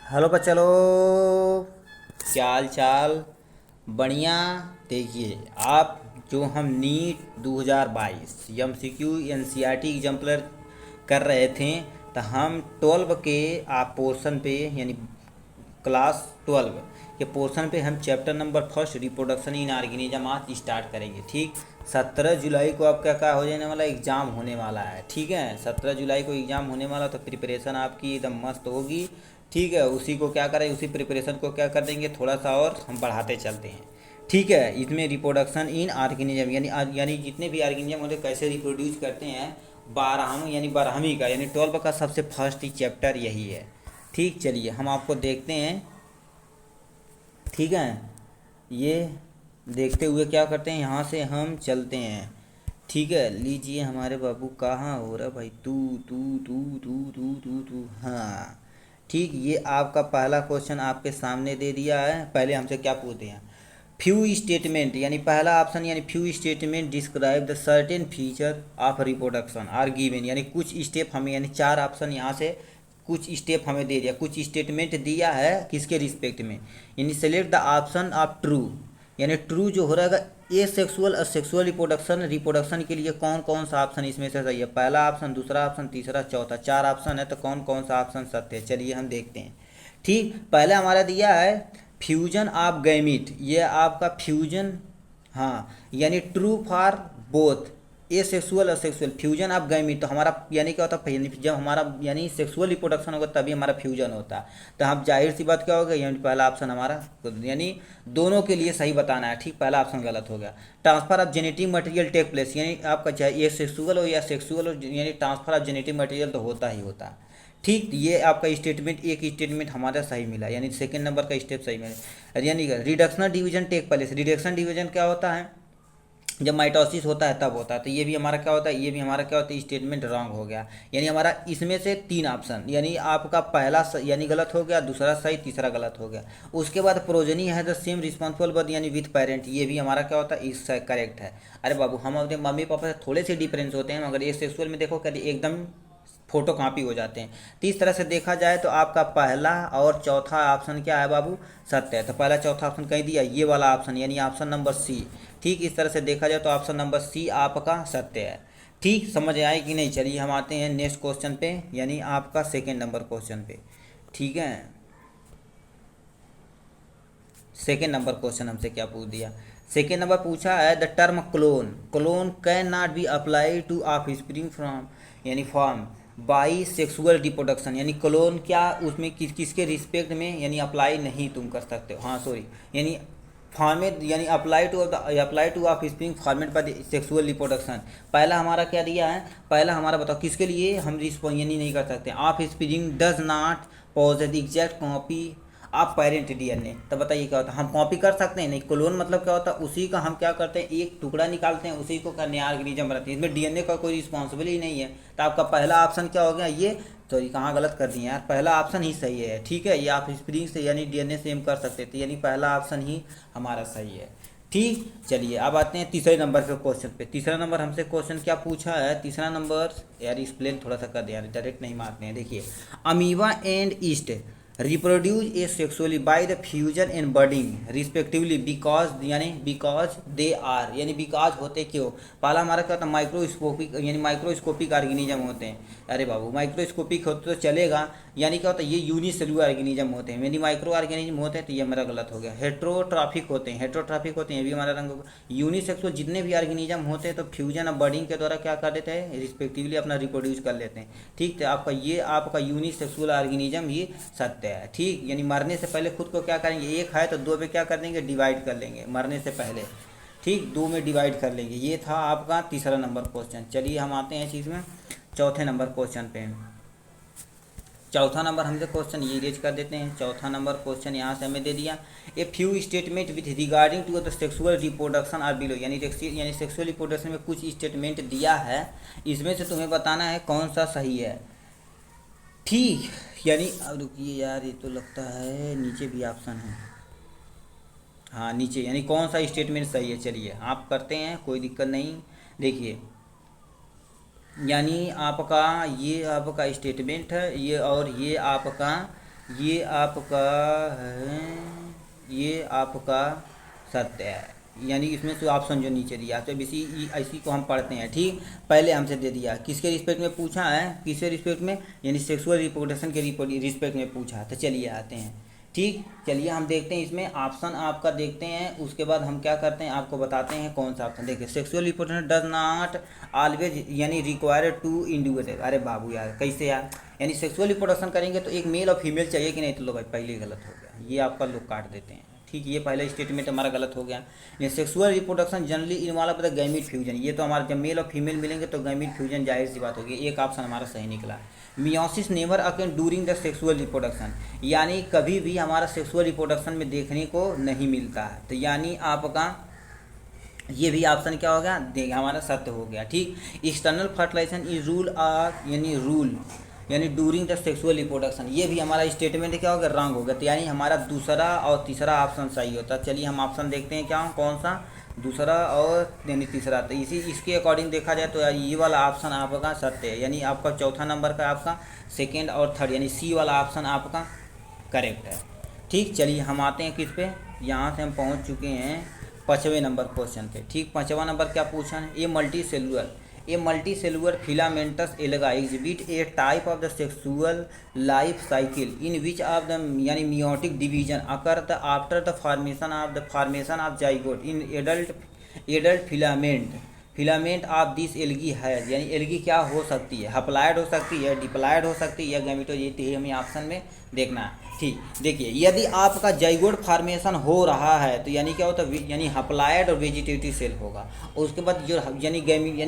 Hello बच्चा लोग, क्या हाल चाल। बढ़िया। देखिए, आप जो हम नीट 2022 एमसीक्यू एनसीईआरटी एग्जाम्पलर कर रहे थे, तो हम 12 के आप पोर्शन पे यानी क्लास 12 के पोर्शन पे हम chapter number first reproduction in organism आज स्टार्ट करेंगे। ठीक, 17 जुलाई को आपका क्या हो जाने वाला, एग्ज़ाम होने वाला है। ठीक है, 17 जुलाई को एग्ज़ाम होने वाला, तो प्रिपरेशन आपकी एकदम मस्त होगी। ठीक है, उसी को क्या करें, उसी प्रिपरेशन को क्या कर देंगे, थोड़ा सा और हम बढ़ाते चलते हैं। ठीक है, इसमें रिप्रोडक्शन इन ऑर्गेनिज्म यानी जितने भी ऑर्गेनिज्म होते हैं कैसे रिप्रोड्यूस करते हैं, 12वीं का यानी 12 का सबसे फर्स्ट ही चैप्टर यही है। ठीक, चलिए हम आपको देखते हैं। ठीक है, ये देखते हुए क्या करते हैं, यहाँ से हम चलते हैं। ठीक है, लीजिए हमारे बाबू, कहाँ हो रहा भाई, तू तू तू तू तू तू तू हाँ। ठीक, ये आपका पहला क्वेश्चन आपके सामने दे दिया है। पहले हमसे क्या पूछते हैं, फ्यू स्टेटमेंट यानी पहला ऑप्शन यानी few statement describe the certain feature of reproduction are given, यानी कुछ स्टेप हमें, यानी चार ऑप्शन यहाँ से कुछ स्टेप हमें दे दिया, कुछ स्टेटमेंट दिया है किसके रिस्पेक्ट में। यानी select the option of true, यानी ट्रू जो हो रहेगा ए सेक्सुअल असेक्सुअल रिप्रोडक्शन के लिए कौन कौन सा ऑप्शन इसमें से सही है। पहला ऑप्शन, दूसरा ऑप्शन, तीसरा, चौथा, चार ऑप्शन है, तो कौन कौन सा ऑप्शन सत्य है, चलिए हम देखते हैं। ठीक, पहले हमारा दिया है फ्यूजन ऑफ गैमीट, ये आपका फ्यूजन, हाँ, यानी true for both A sexual और सेक्सुअल फ्यूजन ऑफ गैमीट। तो हमारा यानी क्या होता है, जब हमारा यानी सेक्सुअल रिप्रोडक्शन होगा तभी हमारा फ्यूजन होता है। तो हम जाहिर सी बात क्या होगा, यानी पहला ऑप्शन हमारा, यानी दोनों के लिए सही बताना है। ठीक, पहला ऑप्शन गलत हो गया। Transfer of genetic material take place, यानी आपका चाहे ये सेक्सुअल हो या सेक्सुअल हो, यानी ट्रांसफर ऑफ जेनेटिक मटेरियल तो होता ही होता है। ठीक, ये आपका स्टेटमेंट, एक स्टेटमेंट हमारा सही मिला, यानी सेकंड नंबर का स्टेप सही मिला। यानी reductional division take place, reduction division क्या होता है, जब माइटोसिस होता है तब होता है। तो ये भी हमारा क्या होता है, ये भी हमारा क्या होता है, स्टेटमेंट रॉन्ग हो गया। यानी हमारा इसमें से तीन ऑप्शन, यानी आपका पहला यानी गलत हो गया, दूसरा सही, तीसरा गलत हो गया। उसके बाद प्रोजनी है द सेम रिस्पॉन्सिबल बट यानी विथ पेरेंट, ये भी हमारा क्या होता है, इस करेक्ट है। अरे बाबू, हम अपने मम्मी पापा से थोड़े से डिफरेंस होते हैं, मगर ये सेक्सुअल में देखो क्या एकदम फोटो कॉपी हो जाते हैं। तो इस तरह से देखा जाए तो आपका पहला और चौथा ऑप्शन क्या है बाबू, सत्य है। तो पहला चौथा ऑप्शन कहीं दिया, ये वाला ऑप्शन यानी ऑप्शन नंबर सी। ठीक, इस तरह से देखा जाए तो ऑप्शन नंबर सी आपका सत्य है। ठीक, समझ आए कि नहीं, चलिए हम आते हैं नेक्स्ट क्वेश्चन पे, यानी आपका सेकेंड नंबर क्वेश्चन पे। ठीक है, सेकेंड नंबर क्वेश्चन हमसे क्या पूछ दिया, सेकेंड नंबर पूछा है the term clone, clone can not be apply two of spring from यानी फॉर्म बाई सेक्सुअल रिप्रोडक्शन, यानी क्लोन क्या उसमें किसके रिस्पेक्ट में यानी अप्लाई नहीं तुम कर सकते हो, हाँ सॉरी, यानी फॉर्मेट यानी apply two of spring format पर सेक्सुअल रिप्रोडक्शन। पहला हमारा क्या दिया है, पहला हमारा बताओ किसके लिए हम रिस्पॉन्स यानी नहीं कर सकते, offspring does not possess exact copy आप पेरेंट डीएनए। तो बताइए क्या होता है, हम कॉपी कर सकते हैं नहीं, क्लोन मतलब क्या होता है, उसी का हम क्या करते हैं, एक टुकड़ा निकालते हैं, उसी को का नया ऑर्गेनिज्म बनाते हैं, इसमें डीएनए का कोई रिस्पॉन्सिबल ही नहीं है। तो आपका पहला ऑप्शन क्या हो गया, ये सॉरी कहाँ गलत कर दिए यार, पहला ऑप्शन ही सही है। ठीक है, ये आप स्प्रिंग से यानी डीएनए से हम कर सकते थे, यानी पहला ऑप्शन ही हमारा सही है। ठीक, चलिए अब आते हैं तीसरे नंबर के क्वेश्चन पे। तीसरा नंबर हमसे क्वेश्चन क्या पूछा है, तीसरा नंबर यार एक्सप्लेन थोड़ा सा कर दिया, डायरेक्ट नहीं मारते हैं। देखिए, amoeba and east reproduce asexually by the fusion and budding respectively because they are यानी because होते क्यों। पहला हमारा क्या होता है, माइक्रोस्कोपिक यानी माइक्रोस्कोपिक ऑर्गेनिज्म होते हैं। अरे बाबू, माइक्रोस्कोपिक होते तो चलेगा, यानी क्या होता है, ये यूनिसेलुलर ऑर्गेनिज्म होते हैं, यानी माइक्रो ऑर्गेनिज्म होते हैं, तो ये हमारा गलत हो गया। हेट्रोट्राफिक होते हैं, ये भी हमारा रंग होगा। यूनिसेक्सुअल जितने भी ऑर्गेनिज्म होते हैं तो फ्यूजन और बर्डिंग के द्वारा क्या कर देते हैं, रिस्पेक्टिवली अपना रिप्रोड्यूस कर लेते हैं। ठीक, तो आपका यूनिसेक्सुअल ऑर्गेनिज्म ही सत्य है। ठीक, यानी मरने से पहले खुद को क्या करेंगे, एक है तो दो में क्या कर देंगे, डिवाइड कर लेंगे मरने से पहले। ठीक, दो में डिवाइड कर लेंगे। ये था आपका तीसरा नंबर क्वेश्चन। चलिए हम आते हैं चीज़ में चौथे नंबर क्वेश्चन पे। चौथा नंबर हमसे क्वेश्चन ये रेज कर देते हैं। चौथा नंबर क्वेश्चन यहाँ से हमें दे दिया, a few statement with regarding to the sexual reproduction are below, यानी सेक्सुअल रिप्रोडक्शन में कुछ स्टेटमेंट दिया है, इसमें से तुम्हें बताना है कौन सा सही है। ठीक, यानी अब रुकिए यार, ये तो लगता है नीचे भी ऑप्शन है, हाँ नीचे, यानी कौन सा स्टेटमेंट सही है, चलिए आप करते हैं, कोई दिक्कत नहीं। देखिए, यानी आपका ये आपका स्टेटमेंट है, ये और ये आपका ये आपका है, ये आपका सत्य है। यानी इसमें से ऑप्शन जो नीचे दिया तो इसी इसी को हम पढ़ते हैं। ठीक, पहले हमसे दे दिया किसके रिस्पेक्ट में पूछा है, किसके रिस्पेक्ट में, यानी सेक्सुअल रिप्रोडक्शन के रिस्पेक्ट में पूछा। तो चलिए आते हैं। ठीक, चलिए हम देखते हैं इसमें ऑप्शन आपका देखते हैं, उसके बाद हम क्या करते हैं आपको बताते हैं कौन सा ऑप्शन। देखिए, sexual reproduction does not always यानी रिक्वायर्ड टू इंडिविजुअल। अरे बाबू यार कैसे यार, यानी सेक्सुअल रिप्रोडक्शन करेंगे तो एक मेल और फीमेल चाहिए कि नहीं, तो लो भाई पहले ही गलत हो गया, ये आपका लोग काट देते हैं। ठीक, ये पहला स्टेटमेंट हमारा गलत हो गया। ये sexual reproduction generally involve the gamete fusion, ये तो हमारा जब मेल और फीमेल मिलेंगे तो गैमीट फ्यूजन जाहिर सी बात होगी। एक ऑप्शन हमारा सही निकला। Meiosis never Oaken during the sexual reproduction, यानी कभी भी हमारा सेक्सुअल रिप्रोडक्शन में देखने को नहीं मिलता है। तो यानी आपका ये भी ऑप्शन क्या हो गया, देख हमारा सत्य हो गया। ठीक, एक्सटर्नल फर्टिलाइजेशन इज रूल यानी डूरिंग द सेक्सुअल रिप्रोडक्शन, ये भी हमारा स्टेटमेंट क्या हो गया, रॉन्ग हो गया। तो यानी हमारा दूसरा और तीसरा ऑप्शन सही होता। चलिए हम ऑप्शन देखते हैं क्या कौन सा, दूसरा और यानी तीसरा। तो इसके अकॉर्डिंग देखा जाए तो ये वाला ऑप्शन आपका सत्य है, यानी आपका चौथा नंबर का आपका सेकेंड और थर्ड यानी सी वाला ऑप्शन आपका करेक्ट है। ठीक, चलिए हम आते हैं किस पे, यहाँ से हम पहुँच चुके हैं 5वें नंबर क्वेश्चन पे। ठीक, 5वां नंबर क्या पूछा है, a multi cellular filamentous alga exhibit a type of the sexual life cycle in which of the यानी meiotic division occur the after the formation of zygote in adult filament of this algae है, यानी algae क्या हो सकती है, हप्लाइड हो सकती है, डिप्लाइड हो सकती है या गैमेटोजेनिक, ये हमें ऑप्शन में देखना है। ठीक, देखिए यदि आपका जाइगोट फॉर्मेशन हो रहा है तो यानी क्या होता है, यानी हप्लाइड और वेजिटेटिव सेल होगा। उसके बाद जो यानी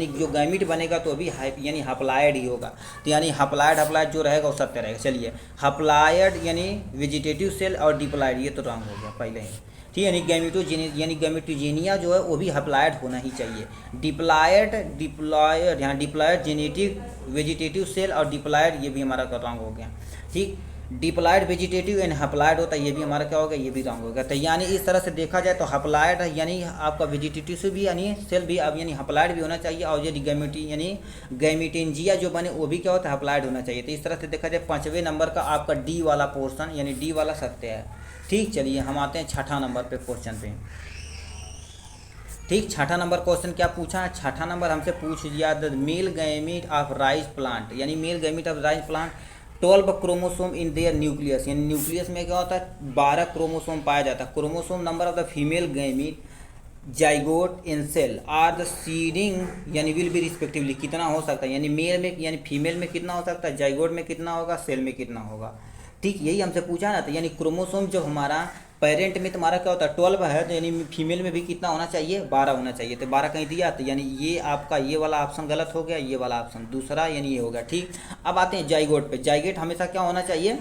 जो गैमिट बनेगा तो अभी यानी हप्लाइड ही होगा। तो यानी हप्लाइड जो रहेगा वो सत्य रहेगा। चलिए, हप्लाइड यानी वेजिटेटिव सेल और डिप्लाइड, ये तो रॉन्ग हो गया पहले ही। ठीक, यानी गैमेटोजेनिया जो है वो भी हप्लाइड होना ही चाहिए। डिप्लॉयड यहाँ डिप्लॉयड जेनेटिक वेजिटेटिव सेल और डिप्लॉयड, ये भी हमारा रॉन्ग हो गया। ठीक, डिप्लॉयड वेजिटेटिव एंड हप्लाइड होता है, ये भी हमारा क्या होगा, ये भी रॉन्ग हो गया। तो यानी इस तरह से देखा जाए तो हप्लाइड यानी आपका वेजिटेटिव से भी यानी सेल भी अब यानी हप्लाइड भी होना चाहिए, और ये गैमेटेंजिया जो बने वो भी क्या होता है, हप्लाइड होना चाहिए। तो इस तरह से देखा जाए 5वें नंबर का आपका डी वाला पोर्शन यानी डी वाला सत्य है। ठीक, चलिए हम आते हैं 6ठा नंबर पे क्वेश्चन पे। ठीक, 6ठा नंबर क्वेश्चन क्या पूछा है, 6ठा नंबर हमसे पूछ दिया the male gamete of rice plant, यानी male gamete of rice plant 12 chromosome in their nucleus, यानी न्यूक्लियस में क्या होता है 12 क्रोमोसोम पाया जाता है। Chromosome number of the female gamete zygote in cell are the seeding यानी विल बी रिस्पेक्टिवली, कितना हो सकता है, यानी मेल में यानी फीमेल में कितना हो सकता है, जाइगोट में कितना होगा, सेल में कितना होगा। ठीक, यही हमसे पूछा ना। तो यानी क्रोमोसोम जब हमारा पेरेंट में तुम्हारा क्या होता है 12 है, तो यानी फीमेल में भी कितना होना चाहिए, 12 होना चाहिए। तो 12 कहीं दिया, तो यानी ये आपका ये वाला ऑप्शन गलत हो गया, ये वाला ऑप्शन दूसरा यानी ये हो गया। ठीक, अब आते हैं जाइगोट पे। जाइगोट हमेशा क्या होना चाहिए,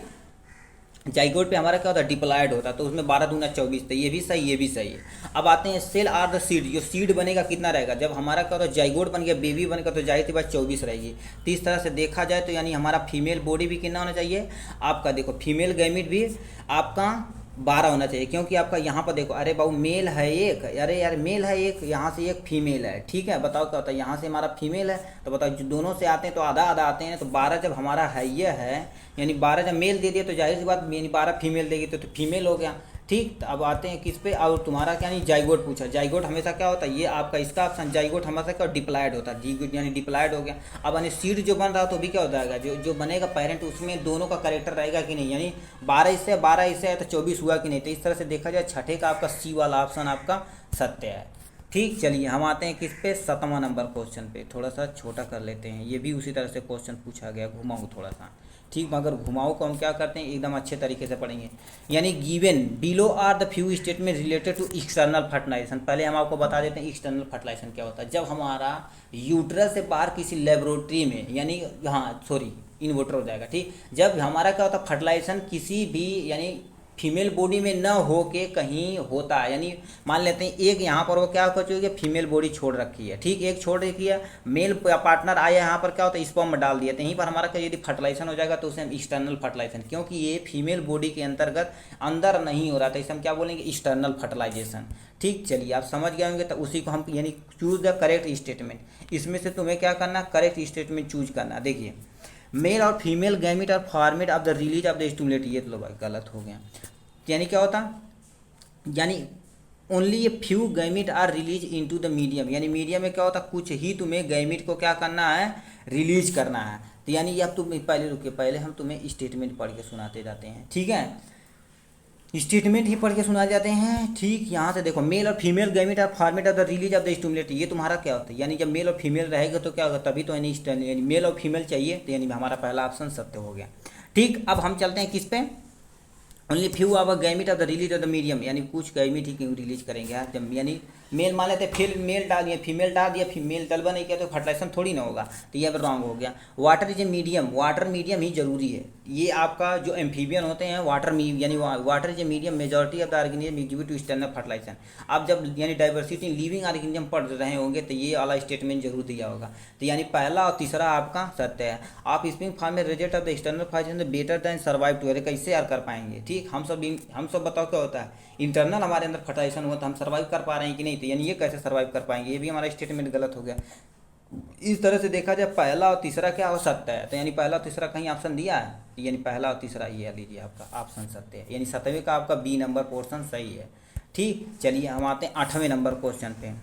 जाइगोट पे हमारा क्या होता है, डिप्लॉयड होता है, तो उसमें 12 दूना 24, तो ये भी सही, ये भी सही है। अब आते हैं सेल आर द सीड, जो सीड बनेगा कितना रहेगा, जब हमारा क्या होता है जाइगोट बन गया, बेबी बन गया, तो जाहिर सी बात 24 रहेगी। तो इस तरह से देखा जाए तो यानी हमारा फीमेल बॉडी भी कितना होना चाहिए आपका, देखो फीमेल गैमिट भी आपका 12 होना चाहिए, क्योंकि आपका यहाँ पर देखो, अरे बाबू मेल है एक, अरे यार मेल है एक, यहाँ से एक फीमेल है। ठीक है, बताओ क्या होता है, यहाँ से हमारा फीमेल है, तो बताओ जो दोनों से आते हैं तो आधा आधा आते हैं, तो 12 जब हमारा है ये है, यानी 12 जब मेल दे दिया तो जाहिर सी बात यानी 12 फीमेल देगी तो फीमेल हो गया। ठीक, तो अब आते हैं किस पे, और तुम्हारा क्या नहीं जाइगोट पूछा। जाइगोट हमेशा क्या होता है, ये आपका इसका ऑप्शन जाइगोट हमेशा क्या डिप्लाइड होता है, जी यानी डिप्लाइड हो गया। अब यानी सीड जो बन रहा तो भी क्या हो जाएगा, जो बनेगा पेरेंट उसमें दोनों का करेक्टर रहेगा कि नहीं, यानी 12 इससे है तो 24 हुआ कि नहीं। तो इस तरह से देखा जाए 6ठे का आपका सी वाला ऑप्शन आपका सत्य है। ठीक, चलिए हम आते हैं किस पे, 7वां नंबर क्वेश्चन पे। थोड़ा सा छोटा कर लेते हैं, ये भी उसी तरह से क्वेश्चन पूछा गया, घुमाऊँ थोड़ा सा। ठीक, मगर घुमाओ को हम क्या करते हैं एकदम अच्छे तरीके से पढ़ेंगे। यानी given below are the few statement related to external fertilization. पहले हम आपको बता देते हैं एक्सटर्नल फर्टिलाइजेशन क्या होता है। जब हमारा यूट्रस से बाहर किसी लेबोरेटरी में, यानी हाँ सॉरी इन्वर्टर हो जाएगा। ठीक, जब हमारा क्या होता है फर्टिलाइजेशन किसी भी यानी फीमेल बॉडी में न हो के कहीं होता है, यानी मान लेते हैं एक यहाँ पर वो क्या कर चुकी है फीमेल बॉडी छोड़ रखी है। ठीक, एक छोड़ रखी है, मेल पार्टनर आया यहाँ पर क्या होता है स्पर्म में डाल दिया, तो यहीं पर हमारा क्या यदि फर्टिलाइजेशन हो जाएगा तो उसे हम एक्सटर्नल फर्टिलाइजेशन, क्योंकि ये फीमेल बॉडी के अंतर्गत अंदर नहीं हो रहा था, इसे हम क्या बोलेंगे एक्सटर्नल फर्टिलाइजेशन। ठीक, चलिए आप समझ गए होंगे, तो उसी को हम यानी चूज द करेक्ट स्टेटमेंट। इसमें से तुम्हें क्या करना, करेक्ट स्टेटमेंट चूज करना। देखिए मेल और फीमेल गैमिट और format of the release of the stimulate, ये तो भाई गलत हो गया। यानी क्या होता, यानी only a few gamete are release into the medium, यानी मीडियम में क्या होता, कुछ ही तुम्हें गैमिट को क्या करना है, रिलीज करना है। तो यानी अब तुम पहले रुके, पहले हम तुम्हें स्टेटमेंट पढ़ के सुनाते जाते हैं, ठीक है, स्टेटमेंट ही पढ़ के सुनाए जाते हैं। ठीक, यहाँ से देखो, मेल और फीमेल गैमिट और format of the release of the stimulate, ये तुम्हारा क्या होता है, यानी जब मेल और फीमेल रहेगा तो क्या होगा, तभी तो यानी मेल और फीमेल चाहिए, तो यानी हमारा पहला ऑप्शन सत्य हो गया। ठीक, अब हम चलते हैं किस पे, only few of gamete of the release of the medium, यानी कुछ गैमिट ही क्यों रिलीज करेंगे यार, जब यानी मेल मान लेते फिर मेल डाल दिया, फीमेल डाल दिया, फीमेल डलवा नहीं किया तो फर्टिलाइजेशन थोड़ी ना होगा, तो ये रॉन्ग हो गया। Water is a medium, water medium ही जरूरी है। ये आपका जो एम्फीबियन होते हैं वाटर यानी water is a medium, majority of the organism exhibit to standard fertilization. आप जब यानी डाइवर्सिटी लिविंग ऑर्गेनिज्म पढ़ रहे होंगे तो ये वाला स्टेटमेंट जरूर दिया होगा। तो यानी पहला और तीसरा आपका सत्य है। आप स्प्रिंग फार्म में result of the external fertilization better than survive to, कैसे यार कर पाएंगे। ठीक, हम सब बताओ क्या होता है, इंटरनल हमारे अंदर फर्टिलाइजेशन हुआ तो हम सर्वाइव कर पा रहे हैं कि नहीं, तो यानी ये कैसे सर्वाइव कर पाएंगे, ये भी हमारा स्टेटमेंट गलत हो गया। इस तरह से देखा जाए पहला और तीसरा क्या हो सकता है, तो यानी पहला और तीसरा कहीं ऑप्शन दिया है, यानी पहला और तीसरा ये लीजिए आपका ऑप्शन सत्य है, यानी 7वें का आपका बी नंबर पोर्शन सही है। ठीक, चलिए हम आते हैं 8वें नंबर क्वेश्चन पे।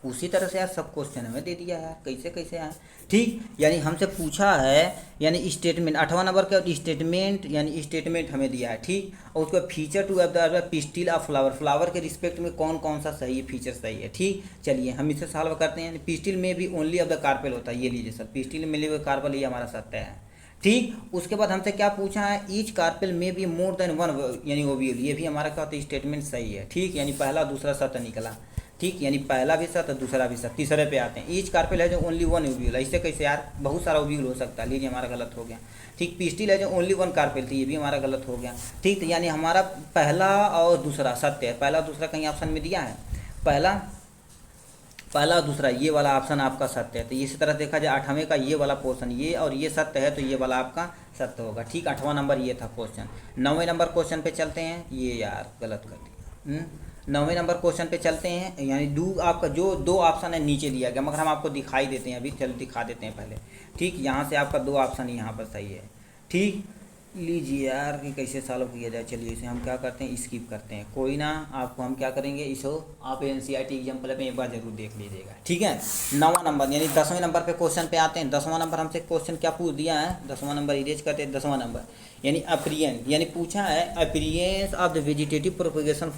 उसी तरह से यार सब क्वेश्चन हमें दे दिया है, कैसे कैसे है। ठीक, यानी हमसे पूछा है यानी स्टेटमेंट 8वां नंबर का स्टेटमेंट, यानी स्टेटमेंट हमें दिया है। ठीक, और उसका feature to pistil of flower, flower के रिस्पेक्ट में कौन कौन सा सही है, फीचर सही है। ठीक, चलिए हम इसे सॉल्व करते हैं। पिस्टिल में भी ओनली ऑफ द कार्पेल होता है, ये लीजिए सर, पिस्टिल में मिले हुए कार्पेल, ये हमारा सत्य है। ठीक, उसके बाद हमसे क्या पूछा है, ईच कार्पेल में भी मोर देन वन यानी ओव्यूल, ये भी हमारा क्या होता है, स्टेटमेंट सही है। ठीक, यानी पहला दूसरा सत्य निकला। ठीक, यानी पहला भी सत्य दूसरा भी सत्य। तीसरे पे आते हैं, ईच कार्पेल है जो ओनली वन ओव्यूल है, इससे कैसे यार, बहुत सारा ओव्यूल हो सकता है, लीजिए हमारा गलत हो गया। ठीक, पिस्टिल है जो ओनली वन कार्पेल थी, ये भी हमारा गलत हो गया। ठीक, तो यानी हमारा पहला और दूसरा सत्य है, पहला दूसरा कहीं ऑप्शन में दिया है, पहला और दूसरा ये वाला ऑप्शन आपका सत्य है। तो इसी तरह देखा जाए 8वें का ये वाला पोर्शन, ये और ये सत्य है, तो ये वाला आपका सत्य होगा। ठीक, 8वां नंबर ये था क्वेश्चन। 9वें नंबर क्वेश्चन पे चलते हैं, ये यार गलत कर दिया। 9वें नंबर क्वेश्चन पे चलते हैं, यानी आपका जो दो ऑप्शन है नीचे दिया गया, मगर हम आपको दिखाई देते हैं, अभी चल दिखा देते हैं पहले। ठीक, यहाँ से आपका दो ऑप्शन यहाँ पर सही है। ठीक, लीजिए यार कि कैसे सॉल्व किया जाए, चलिए इसे हम क्या करते हैं, स्किप करते हैं, कोई ना, आपको हम क्या करेंगे, इसको आप NCERT एग्जाम्पल में एक बार जरूर देख लीजिएगा। ठीक है, 9वां नंबर यानी 10वें नंबर पे क्वेश्चन पे आते हैं। 10वां नंबर हमसे क्वेश्चन क्या पूछ दिया है, 10वां नंबर इरेज करते हैं। 10वां नंबर यानी अपीयरेंस, यानी पूछा है appearance of the vegetative propagation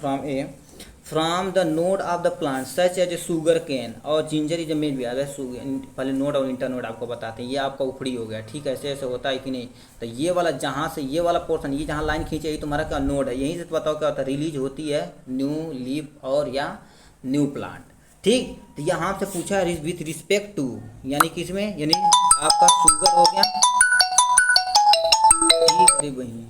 from the node of the plant such as a sugar cane और जिंजर इज मेन भी आ पहले नोड और इंटर नोड आपको बताते हैं, ये आपका उखड़ी हो गया। ठीक है, ऐसे ऐसे होता है कि नहीं, तो ये वाला जहाँ से ये वाला पोर्शन, ये जहाँ लाइन खींचे, ये तुम्हारा क्या नोड है, यहीं से तो बताओ क्या होता है, रिलीज होती है न्यू लीफ और या न्यू प्लांट। ठीक, तो यहाँ से पूछा है विथ रिस्पेक्ट टू, यानी किसमें, यानी आपका शुगर हो गया। ठीक वही,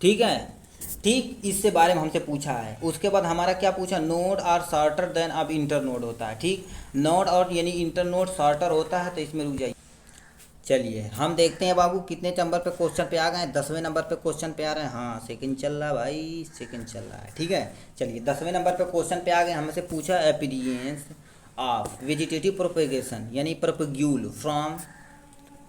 ठीक है। ठीक, इससे बारे में हमसे पूछा है। उसके बाद हमारा क्या पूछा, नोड आर शॉर्टर देन अब इंटर नोड होता है। ठीक, नोड और यानी इंटर नोड शॉर्टर होता है, तो इसमें रुक जाइए। चलिए हम देखते हैं बाबू कितने नंबर पे क्वेश्चन पे आ गए, 10वें नंबर पे क्वेश्चन पे आ रहे हैं। हाँ, सेकंड चल रहा है भाई, सेकंड चल रहा है। ठीक है, चलिए 10वें नंबर पे क्वेश्चन पे आ गए। हमसे पूछा अपीयरेंस ऑफ वेजिटेटिव प्रोपगेशन यानी propagule from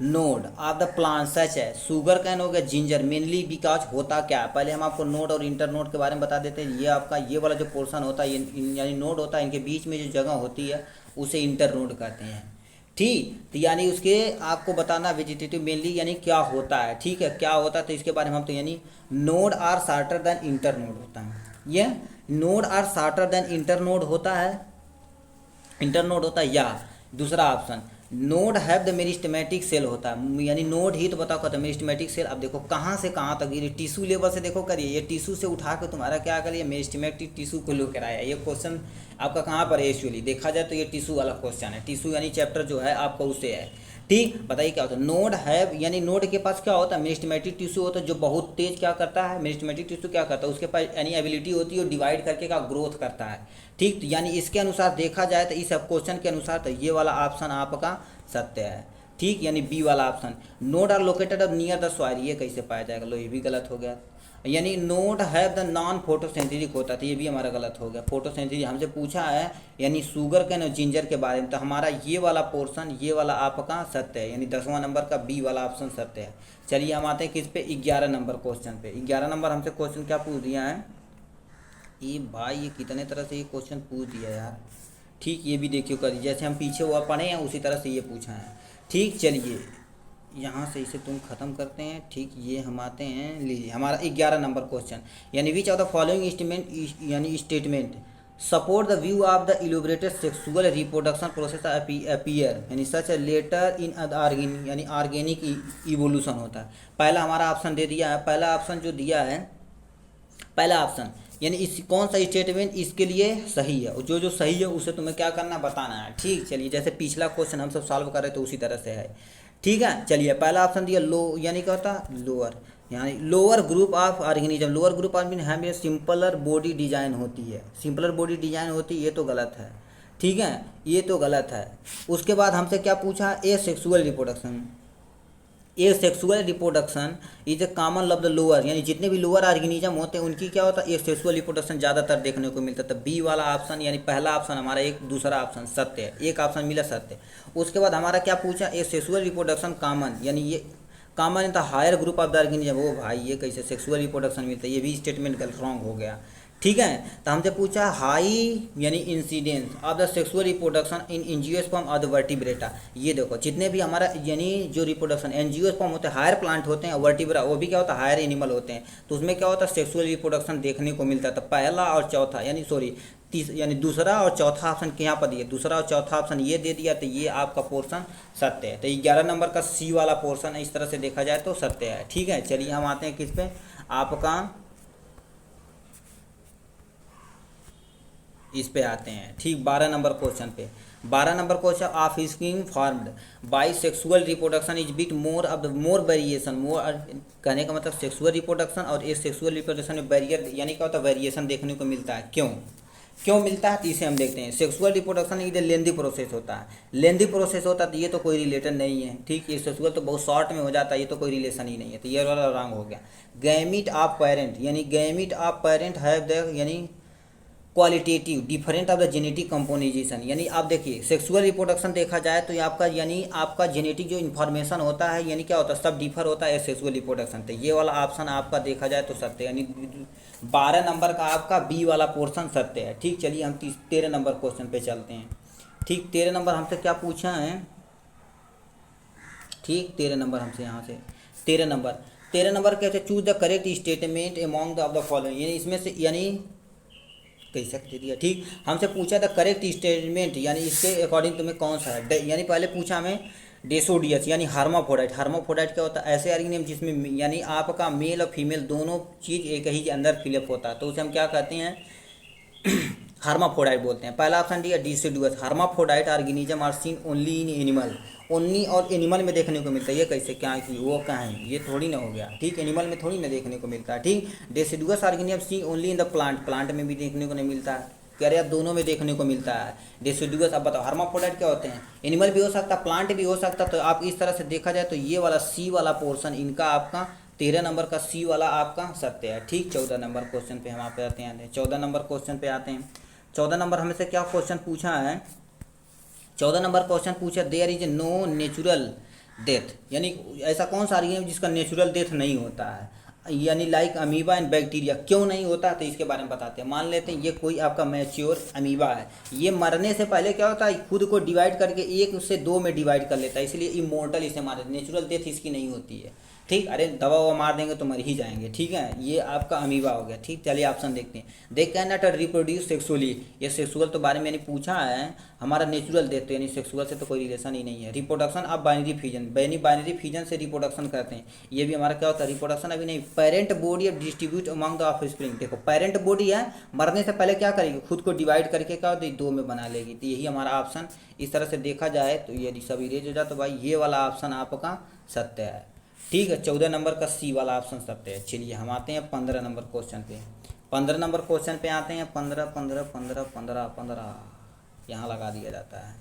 node of the plant such है शुगर कैन हो गया, जिंजर, मेनली बिकॉज होता क्या है, पहले हम आपको नोड और इंटर नोड के बारे में बता देते हैं। ये आपका ये वाला जो पोर्शन होता है यानी नोड होता है, इनके बीच में जो जगह होती है उसे इंटर नोड कहते हैं। ठीक, तो यानी उसके आपको बताना वेजिटेटिव मेनली यानी क्या होता है। ठीक है, क्या होता है तो इसके बारे में हम तो यानी node are shorter than internode होता है, ये node are shorter than internode होता है, इंटर नोड होता है, या दूसरा option node have the meristematic cell होता है, यानी नोड ही तो बताओ कहता है मेरिस्टेमेटिक सेल। अब देखो कहाँ से कहाँ तक, ये टिश्यू लेवल से देखो करिए, ये टिश्यू से उठा के तुम्हारा क्या करिए, मेरिस्टेमेटिक टिश्यू को लेकर आया। ये क्वेश्चन आपका कहाँ पर है, एक्चुअली देखा जाए तो ये टिश्यू वाला क्वेश्चन है, टिश्यू यानी चैप्टर जो है आपका उससे है। ठीक, बताइए क्या होता है, नोड हैव यानी नोड के पास क्या होता है, मेरिस्टेमेटिक टिश्यू होता है जो बहुत तेज क्या करता है, मेरिस्टेमेटिक टिश्यू क्या करता है, उसके पास यानी एबिलिटी होती है, डिवाइड करके का ग्रोथ करता है। ठीक, तो यानी इसके अनुसार देखा जाए तो इस क्वेश्चन के अनुसार तो ये वाला ऑप्शन आपका सत्य है। ठीक, यानी बी वाला ऑप्शन नोड आर लोकेटेड अब नियर द सॉइल, ये कैसे पाया जाएगा, लो ये भी गलत हो गया। यानी नोट है द नॉन फोटोसिंथेटिक होता था, ये भी हमारा गलत हो गया। फोटोसिंथेटिक हमसे पूछा है यानी शुगर कैन और जिंजर के बारे में, तो हमारा ये वाला पोर्शन, ये वाला आपका सत्य है, यानी 10वां नंबर का बी वाला ऑप्शन सत्य है। चलिए हम आते हैं किस पे, 11 नंबर क्वेश्चन पे। 11 नंबर हमसे क्वेश्चन क्या पूछ दिया है, ये भाई ये कितने तरह से ये क्वेश्चन पूछ दिया यार। ठीक, ये भी देखियो करिए, जैसे हम पीछे हुआ पढ़े हैं उसी तरह से ये पूछा है। ठीक, चलिए यहाँ से इसे तुम खत्म करते हैं। ठीक, ये हम आते हैं, लीजिए हमारा 11 नंबर क्वेश्चन, यानी which of the following statement, यानी statement support the view of the elaborated sexual reproduction process appear, यानी सच लेटर इन ऑर्गेनिक, यानी ऑर्गेनिक इवोल्यूशन होता है। पहला हमारा ऑप्शन दे दिया है, पहला ऑप्शन जो दिया है, पहला ऑप्शन यानी इस कौन सा स्टेटमेंट इसके लिए सही है, और जो सही है उसे तुम्हें क्या करना है, बताना है। ठीक, चलिए जैसे पिछला क्वेश्चन हम सब सॉल्व कर रहे थे उसी तरह से है। ठीक है, चलिए पहला ऑप्शन दिया लो, यानी क्या होता है लोअर, यानी lower group of organism, lower group organism है सिंपलर बॉडी डिजाइन होती है, सिंपलर बॉडी डिजाइन होती है, ये तो गलत है। ठीक है, ये तो गलत है। उसके बाद हमसे क्या पूछा, ए sexual reproduction, A sexual reproduction is a common love the lower, यानी जितने भी लोअर ऑर्गेनिज्म होते हैं उनकी क्या होता है, ए सेक्सुअल रिप्रोडक्शन ज़्यादातर देखने को मिलता है। तो बी वाला ऑप्शन यानी पहला ऑप्शन हमारा एक, दूसरा ऑप्शन सत्य है, एक ऑप्शन मिला सत्य। उसके बाद हमारा क्या पूछा, ए सेक्सुअल रिप्रोडक्शन कॉमन, यानी ये common in the higher group of the organism, वो भाई ये कैसे सेक्सुअल रिप्रोडक्शन मिलता है, ये भी स्टेटमेंट गलत रॉन्ग हो गया। ठीक है, तो हमसे पूछा हाई यानी incidence of the sexual reproduction in angiosperm of the vertebrata, ये देखो जितने भी हमारा यानी जो रिप्रोडक्शन एंजियोस्पर्म होते हैं, हायर प्लांट होते हैं, वर्टिब्रा वो भी क्या होता है, हायर एनिमल होते हैं, तो उसमें क्या होता है सेक्सुअल रिप्रोडक्शन देखने को मिलता है। तो पहला और चौथा यानी सॉरी यानी दूसरा और चौथा ऑप्शन यहाँ पर दिया, दूसरा और चौथा ऑप्शन ये दे दिया, तो ये आपका पोर्शन सत्य है। तो 11 नंबर का सी वाला पोर्शन इस तरह से देखा जाए तो सत्य है। ठीक है, चलिए हम आते हैं किस पे, आपका इस पे आते हैं। ठीक, 12 नंबर क्वेश्चन पे, 12 number question of scheme formed by sexual reproduction is bit more of the more variation, more कहने का मतलब सेक्सुअल रिप्रोडक्शन और इस सेक्सुअल रिप्रोडक्शन में बैरियर यानी क्या होता है, वेरिएशन देखने को मिलता है। क्यों मिलता है, तो इसे हम देखते हैं। सेक्सुअल रिप्रोडक्शन इधर लेंदी प्रोसेस होता है, लेंदी प्रोसेस होता है, तो ये तो कोई रिलेटेड नहीं है। ठीक, ये सेक्सुअल तो बहुत शॉर्ट में हो जाता है, ये तो कोई रिलेशन ही नहीं है, तो ये वाला रॉन्ग हो गया। गैमिट ऑफ पेरेंट, यानी gamete of parent have the यानी qualitative different of the genetic composition, यानी आप देखिए सेक्सुअल रिप्रोडक्शन देखा जाए तो ये आपका यानी आपका जेनेटिक जो इन्फॉर्मेशन होता है यानी क्या होता है, सब डिफर होता है सेक्सुअल रिप्रोडक्शन। तो ये वाला ऑप्शन आपका देखा जाए तो सत्य, यानी 12 नंबर का आपका बी वाला पोर्शन सत्य है। ठीक, चलिए हम 13 नंबर क्वेश्चन पे चलते हैं। ठीक, 13 नंबर हमसे क्या पूछा है, ठीक 13 नंबर हमसे यहाँ से 13 नंबर कहते हैं choose the correct statement among the of the following, यानी इसमें से यानी कैसे दे दिया। ठीक, हमसे पूछा था करेक्ट स्टेटमेंट, यानी इसके अकॉर्डिंग तुम्हें कौन सा है, यानी पहले पूछा हमें डेसोडियस यानी हार्माफोडाइट, हार्माफोडाइट क्या होता है, ऐसे ऑर्गेनिज्म जिसमें यानी आपका मेल और फीमेल दोनों चीज़ एक ही के अंदर फिलअप होता है, तो उसे हम क्या कहते हैं हार्माफोडाइट बोलते हैं। पहला ऑप्शन दिया deciduous, hermaphrodite organism are seen only in animal, only और एनिमल में देखने को मिलता है। ये कैसे, क्या कि वो कहाँ है, ये थोड़ी ना हो गया। ठीक, एनिमल में थोड़ी ना देखने को मिलता है। ठीक, deciduous organism see only in the plant, plant में भी देखने को नहीं मिलता है, कह रहे हैं दोनों में देखने को मिलता है डेसिडुअस। अब बताओ हार्माफोडाइट क्या होते हैं, एनिमल भी हो सकता है प्लांट भी हो सकता है। तो आप इस तरह से देखा जाए तो ये वाला सी वाला पोर्शन इनका आपका 13 नंबर का सी वाला आपका सत्य है। ठीक, 14 नंबर क्वेश्चन पे हम आप आते हैं, 14 नंबर क्वेश्चन पे आते हैं। 14 नंबर हमसे क्या क्वेश्चन पूछा है, 14 नंबर क्वेश्चन पूछा there is no natural death, यानी ऐसा कौन सा ऑर्गेनिज्म जिसका नेचुरल डेथ नहीं होता है, यानी लाइक अमीबा एंड बैक्टीरिया, क्यों नहीं होता, तो इसके बारे में बताते हैं। मान लेते हैं ये कोई आपका मैच्योर अमीबा है, ये मरने से पहले क्या होता है खुद को डिवाइड करके 1 से 2 में डिवाइड कर लेता है, इसलिए इमोर्टल इसे मारे, नेचुरल डेथ इसकी नहीं होती है। ठीक, अरे दवा ववा मार देंगे तो मर ही जाएंगे। ठीक है, ये आपका अमीबा हो गया। ठीक, चलिए ऑप्शन देखते हैं। They can not reproduce sexually, ये सेक्सुअल तो बारे में मैंने पूछा है, हमारा नेचुरल डेथ तो यानी सेक्सुअल से तो कोई रिलेशन ही नहीं है। Reproduction of binary fusion, binary fusion से रिप्रोडक्शन करते हैं, ये भी हमारा क्या होता है रिप्रोडक्शन अभी नहीं। पेरेंट बॉडी अब डिस्ट्रीब्यूट अमंग द ऑफस्प्रिंग, देखो पेरेंट बॉडी है, मरने से पहले क्या करेगी खुद को डिवाइड करके क्या होती है 2 में बना लेगी। तो यही हमारा ऑप्शन इस तरह से देखा जाए तो यदि सब इरेज हो जाए तो भाई ये वाला ऑप्शन आपका सत्य है। ठीक है, 14 नंबर का सी वाला ऑप्शन सत्य है। चलिए हम आते हैं 15 नंबर क्वेश्चन पे, 15 नंबर क्वेश्चन पे आते हैं। 15 15 15 15 15 यहाँ लगा दिया जाता है।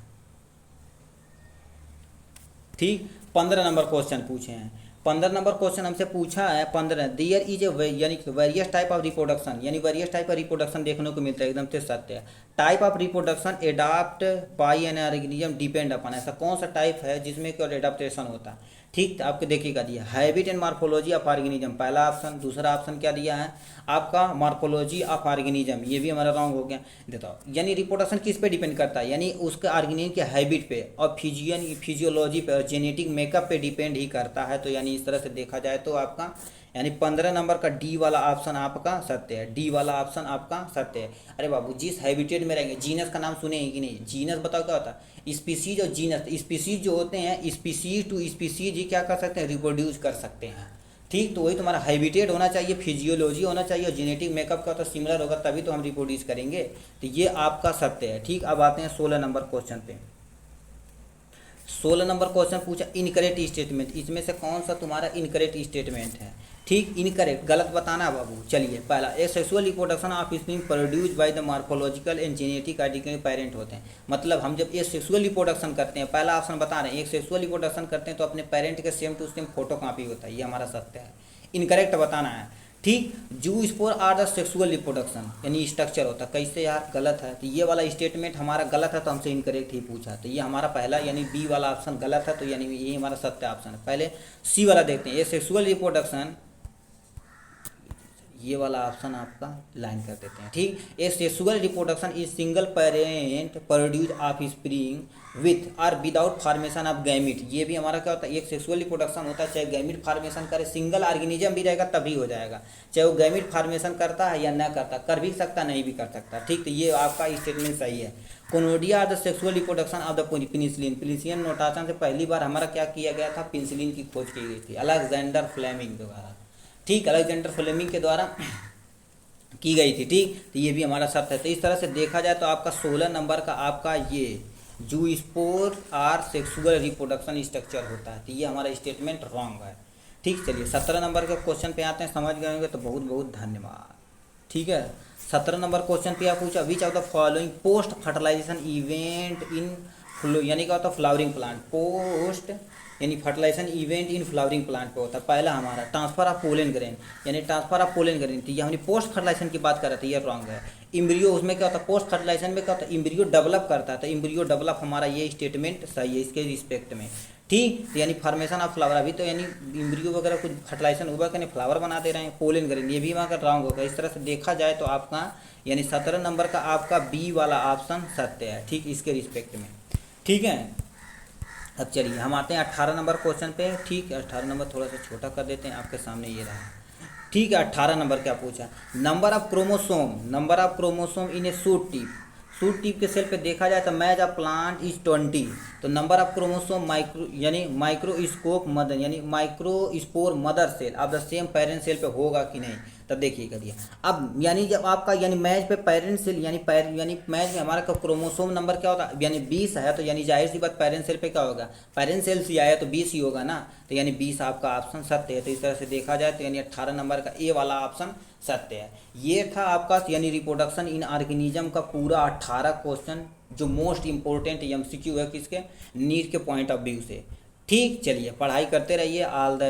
ठीक, 15 नंबर क्वेश्चन पूछे हैं। 15 नंबर क्वेश्चन हमसे पूछा है 15, देयर इज ए यानी वेरियस टाइप ऑफ रिप्रोडक्शन, यानी वेरियस टाइप ऑफ रिप्रोडक्शन देखने को मिलता है, एकदम से सत्य है। Type of reproduction adapt by an organism depend upon, ऐसा कौन सा टाइप है जिसमें केवल एडाप्टेशन होता है। ठीक, आपको देखिएगा दिया habit and morphology of organism, पहला ऑप्शन। दूसरा ऑप्शन क्या दिया है आपका मार्फोलॉजी ऑफ ऑर्गेनिज्म, ये भी हमारा रॉन्ग हो गया। देता हूँ यानी रिप्रोडक्शन किस पे डिपेंड करता है, यानी उसके ऑर्गेनिज्म के हैबिट पे और फिजियोलॉजी पे और जेनेटिक मेकअप पे डिपेंड ही करता है। तो यानी इस तरह से देखा जाए तो आपका यानी 15 नंबर का डी वाला ऑप्शन आपका सत्य है, डी वाला ऑप्शन आपका सत्य है। अरे बाबू, जिस हैबिटेट में रहेंगे, जीनस का नाम सुने हैं कि नहीं, जीनस बताओ क्या होता है, स्पीसीज और जीनस। स्पीसीज जो होते हैं, स्पीसीज टू स्पीसीज ही क्या कर सकते हैं, रिप्रोड्यूस कर सकते हैं। ठीक, तो वही तुम्हारा हैबिटेट होना चाहिए, फिजियोलॉजी होना चाहिए और जेनेटिक मेकअप का तो सिमिलर होगा, तभी तो हम रिप्रोड्यूस करेंगे। तो ये आपका सत्य है। ठीक, अब आते हैं 16 नंबर क्वेश्चन पे। 16 नंबर क्वेश्चन पूछा इनकरेक्ट स्टेटमेंट, इसमें से कौन सा तुम्हारा इनकरेक्ट स्टेटमेंट है। ठीक, इनकरेक्ट, गलत बताना है बाबू। चलिए, पहला, ए sexual reproduction of sperm produced by the morphological and genetic identity parent होते हैं। मतलब हम जब ये सेक्सुअल रिप्रोडक्शन करते हैं, पहला ऑप्शन बता रहे हैं, एक सेक्सुअल रिप्रोडक्शन करते हैं तो अपने पेरेंट के same to same photocopy होता है, ये हमारा सत्य है। इनकरेक्ट बताना है। ठीक, zoospore are the sexual reproduction, यानी स्ट्रक्चर होता है। कैसे यार, गलत है। तो ये वाला स्टेटमेंट हमारा गलत है, तो हमसे इनकरेक्ट ही पूछा। तो ये हमारा पहला यानी बी वाला ऑप्शन गलत है, तो यानी ये हमारा सत्य ऑप्शन है। पहले सी वाला देखते हैं, ये सेक्सुअल रिप्रोडक्शन, ये वाला ऑप्शन आपका लाइन कर देते हैं। ठीक, ए sexual reproduction is single parent produce of spring with और विदाउट फॉर्मेशन ऑफ गैमिट। ये भी हमारा क्या होता है, एक सेक्सुअल रिप्रोडक्शन होता है, चाहे गैमिट फॉर्मेशन करे, सिंगल ऑर्गेनिज्म भी रहेगा तभी हो जाएगा, चाहे वो गैमिट फॉर्मेशन करता है या ना करता, कर भी सकता नहीं भी कर सकता। ठीक, तो ये आपका स्टेटमेंट सही है। Conidia the sexual reproduction of the penicillin, penicillin notation से पहली बार हमारा क्या किया गया था, पेनिसिलिन की खोज की गई थी अलेक्जेंडर फ्लेमिंग द्वारा। ठीक, अलेक्जेंडर फ्लेमिंग के द्वारा की गई थी। ठीक, तो ये भी हमारा सत्य है। तो इस तरह से देखा जाए तो आपका 16 नंबर का आपका ये zoospore are sexual reproduction structure होता है, तो ये हमारा स्टेटमेंट रॉन्ग है। ठीक, चलिए 17 नंबर के क्वेश्चन पे आते हैं। समझ गए होंगे तो बहुत बहुत धन्यवाद। ठीक है, 17 नंबर क्वेश्चन पे आप पूछा which of the following post fertilization event in यानी क्या होता है फ्लावरिंग प्लांट, पोस्ट यानी fertilization event in flowering plant पे होता है। पहला हमारा ट्रांसफर ऑफ पोलन ग्रेन, यानी ट्रांसफर ऑफ पोलन ग्रेन, तो ये हमने पोस्ट फर्टिलाइजेशन की बात कर रहे थे, ये रॉन्ग है। इम्ब्रियो, उसमें क्या होता है, पोस्ट फर्टिलाइजेशन में क्या होता है, इम्ब्रियो डेवलप करता है, तो इम्ब्रियो डेवलप हमारा ये स्टेटमेंट सही है इसके रिस्पेक्ट में। ठीक, तो यानी फॉर्मेशन ऑफ फ्लावर, अभी तो यानी इम्ब्रियो वगैरह कुछ फर्टिलाइजेशन हुआ कि नहीं, फ्लावर बना दे रहे हैं, पोलन ग्रेन, ये भी वहाँ का रॉन्ग होगा। इस तरह से देखा जाए तो आपका यानी 17 नंबर का आपका बी वाला ऑप्शन सत्य है। ठीक, इसके रिस्पेक्ट में। ठीक है, अब चलिए हम आते हैं 18 नंबर क्वेश्चन पे। ठीक है, 18 नंबर थोड़ा सा छोटा कर देते हैं, आपके सामने ये रहा। ठीक है, 18 नंबर क्या पूछा, number of chromosome in A suit tip के सेल पे देखा जाए तो मैच ऑफ प्लांट इज 20। तो number of chromosome microscope mother यानी microspore mother cell of the same parent cell पे होगा कि नहीं, तब देखिएगा दिया। अब यानी जब आपका यानी मैच पे पेरेंट सेल यानी मैच में हमारा क्रोमोसोम नंबर क्या होता है, यानी 20 है, तो यानी जाहिर सी बात पेरेंट सेल पे क्या होगा, पेरेंट सेल से आया तो 20 ही होगा ना, तो यानी 20 आपका ऑप्शन सत्य है। तो इस तरह से देखा जाए तो यानी 18 नंबर का ए वाला ऑप्शन सत्य है। ये था आपका यानी रिप्रोडक्शन इन ऑर्गेनिज्म का पूरा 18 क्वेश्चन, जो मोस्ट इंपॉर्टेंट एमसीक्यू है किसके, नीट के पॉइंट ऑफ व्यू से। ठीक, चलिए पढ़ाई करते रहिए। All the